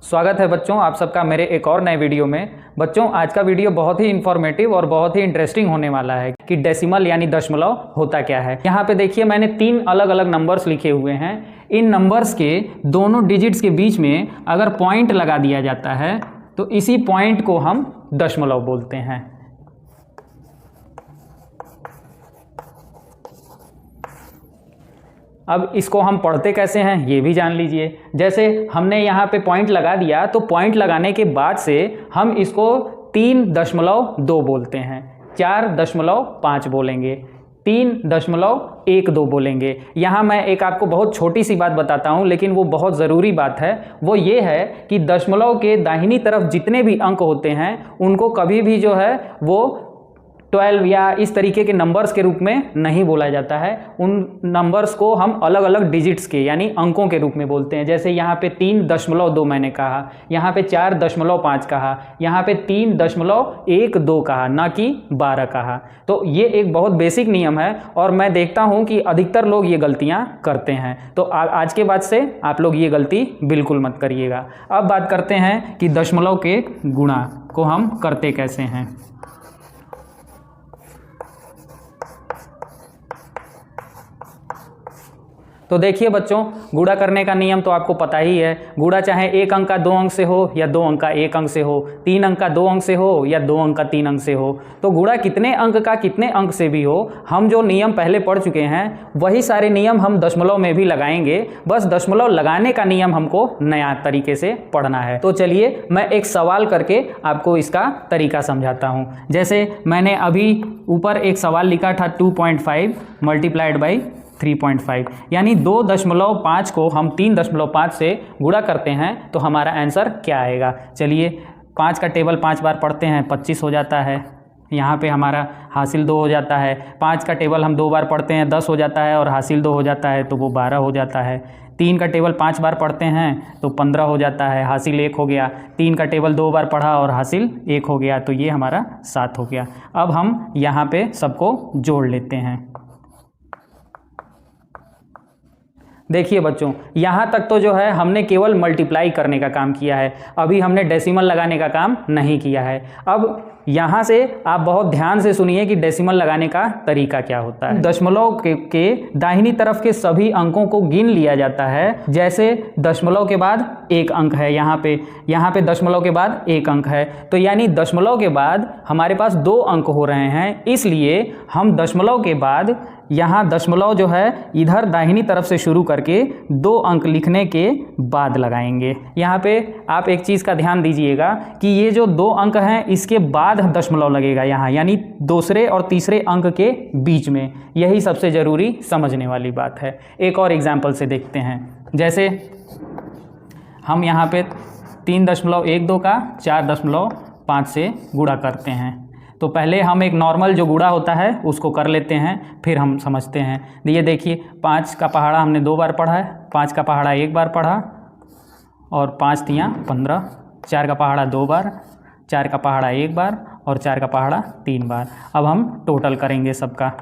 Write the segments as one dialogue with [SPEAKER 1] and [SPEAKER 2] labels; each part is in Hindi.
[SPEAKER 1] स्वागत है बच्चों आप सबका मेरे एक और नए वीडियो में। बच्चों आज का वीडियो बहुत ही इन्फॉर्मेटिव और बहुत ही इंटरेस्टिंग होने वाला है कि डेसिमल यानी दशमलव होता क्या है। यहाँ पे देखिए मैंने 3 अलग अलग नंबर्स लिखे हुए हैं। इन नंबर्स के दोनों डिजिट्स के बीच में अगर पॉइंट लगा दिया जाता है तो इसी पॉइंट को हम दशमलव बोलते हैं। अब इसको हम पढ़ते कैसे हैं ये भी जान लीजिए। जैसे हमने यहाँ पे पॉइंट लगा दिया तो पॉइंट लगाने के बाद से हम इसको 3.2 बोलते हैं, 4.5 बोलेंगे, 3.12 बोलेंगे। यहाँ मैं एक आपको बहुत छोटी सी बात बताता हूँ लेकिन वो बहुत ज़रूरी बात है। वो ये है कि दशमलव के दाहिनी तरफ जितने भी अंक होते हैं उनको कभी भी जो है वो 12 या इस तरीके के नंबर्स के रूप में नहीं बोला जाता है। उन नंबर्स को हम अलग अलग डिजिट्स के यानी अंकों के रूप में बोलते हैं। जैसे यहाँ पे 3.2 मैंने कहा, यहाँ पे 4.5 कहा, यहाँ पे 3.12 कहा, ना कि 12 कहा। तो ये एक बहुत बेसिक नियम है और मैं देखता हूँ कि अधिकतर लोग ये गलतियाँ करते हैं। तो आज के बाद से आप लोग ये गलती बिल्कुल मत करिएगा। अब बात करते हैं कि दशमलव के गुणा को हम करते कैसे हैं। तो देखिए बच्चों, गुणा करने का नियम तो आपको पता ही है। गुणा चाहे 1 अंक का 2 अंक से हो या 2 अंक का 1 अंक से हो, 3 अंक का 2 अंक से हो या 2 अंक का 3 अंक से हो, तो गुणा कितने अंक का कितने अंक से भी हो, हम जो नियम पहले पढ़ चुके हैं वही सारे नियम हम दशमलव में भी लगाएंगे। बस दशमलव लगाने का नियम हमको नया तरीके से पढ़ना है। तो चलिए मैं एक सवाल करके आपको इसका तरीका समझाता हूँ। जैसे मैंने अभी ऊपर एक सवाल लिखा था 2.5 मल्टीप्लाइड बाई 3.5 यानी 2.5 को हम 3.5 से गुणा करते हैं तो हमारा आंसर क्या आएगा। चलिए 5 का टेबल 5 बार पढ़ते हैं, 25 हो जाता है। यहाँ पे हमारा हासिल 2 हो जाता है। 5 का टेबल हम 2 बार पढ़ते हैं, 10 हो जाता है और हासिल 2 हो जाता है तो वो 12 हो जाता है। 3 का टेबल 5 बार पढ़ते हैं तो 15 हो जाता है, हासिल 1 हो गया। 3 का टेबल 2 बार पढ़ा और हासिल 1 हो गया तो ये हमारा 7 हो गया। अब हम यहाँ पे सबको जोड़ लेते हैं। देखिए बच्चों, यहाँ तक तो जो है हमने केवल मल्टीप्लाई करने का काम किया है, अभी हमने डेसिमल लगाने का काम नहीं किया है। अब यहाँ से आप बहुत ध्यान से सुनिए कि डेसिमल लगाने का तरीका क्या होता है। दशमलव के दाहिनी तरफ के सभी अंकों को गिन लिया जाता है। जैसे दशमलव के बाद 1 अंक है, यहाँ पे दशमलव के बाद 1 अंक है, तो यानी दशमलव के बाद हमारे पास 2 अंक हो रहे हैं। इसलिए हम दशमलव के बाद यहाँ दशमलव जो है इधर दाहिनी तरफ से शुरू करके 2 अंक लिखने के बाद लगाएंगे। यहाँ पे आप एक चीज़ का ध्यान दीजिएगा कि ये जो 2 अंक हैं इसके बाद दशमलव लगेगा यहाँ, यानी दूसरे और तीसरे अंक के बीच में। यही सबसे ज़रूरी समझने वाली बात है। एक और एग्जाम्पल से देखते हैं। जैसे हम यहाँ पे 3.12 का 4.5 से गुणा करते हैं। तो पहले हम एक नॉर्मल जो गुणा होता है उसको कर लेते हैं, फिर हम समझते हैं। ये देखिए 5 का पहाड़ा हमने 2 बार पढ़ा है, 5 का पहाड़ा 1 बार पढ़ा और 5 तियाँ 15, 4 का पहाड़ा 2 बार, 4 का पहाड़ा 1 बार और 4 का पहाड़ा 3 बार। अब हम टोटल करेंगे सबका।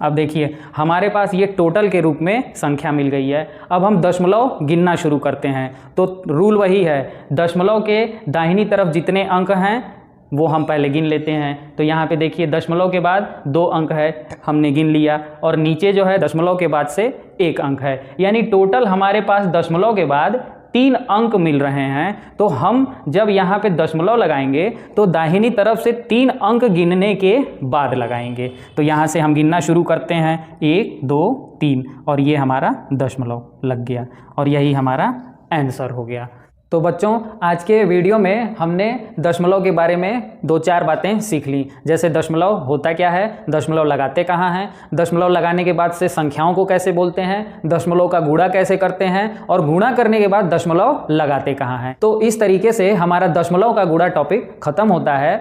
[SPEAKER 1] अब देखिए हमारे पास ये टोटल के रूप में संख्या मिल गई है। अब हम दशमलव गिनना शुरू करते हैं। तो रूल वही है, दशमलव के दाहिनी तरफ जितने अंक हैं वो हम पहले गिन लेते हैं। तो यहाँ पे देखिए दशमलव के बाद 2 अंक है, हमने गिन लिया, और नीचे जो है दशमलव के बाद से 1 अंक है, यानी टोटल हमारे पास दशमलव के बाद 3 अंक मिल रहे हैं। तो हम जब यहाँ पे दशमलव लगाएंगे तो दाहिनी तरफ से 3 अंक गिनने के बाद लगाएंगे। तो यहाँ से हम गिनना शुरू करते हैं, 1 2 3 और ये हमारा दशमलव लग गया और यही हमारा आंसर हो गया। तो बच्चों आज के वीडियो में हमने दशमलव के बारे में 2-4 बातें सीख ली। जैसे दशमलव होता क्या है, दशमलव लगाते कहाँ हैं, दशमलव लगाने के बाद से संख्याओं को कैसे बोलते हैं, दशमलव का गुणा कैसे करते हैं और गुणा करने के बाद दशमलव लगाते कहाँ हैं। तो इस तरीके से हमारा दशमलव का गुणा टॉपिक खत्म होता है।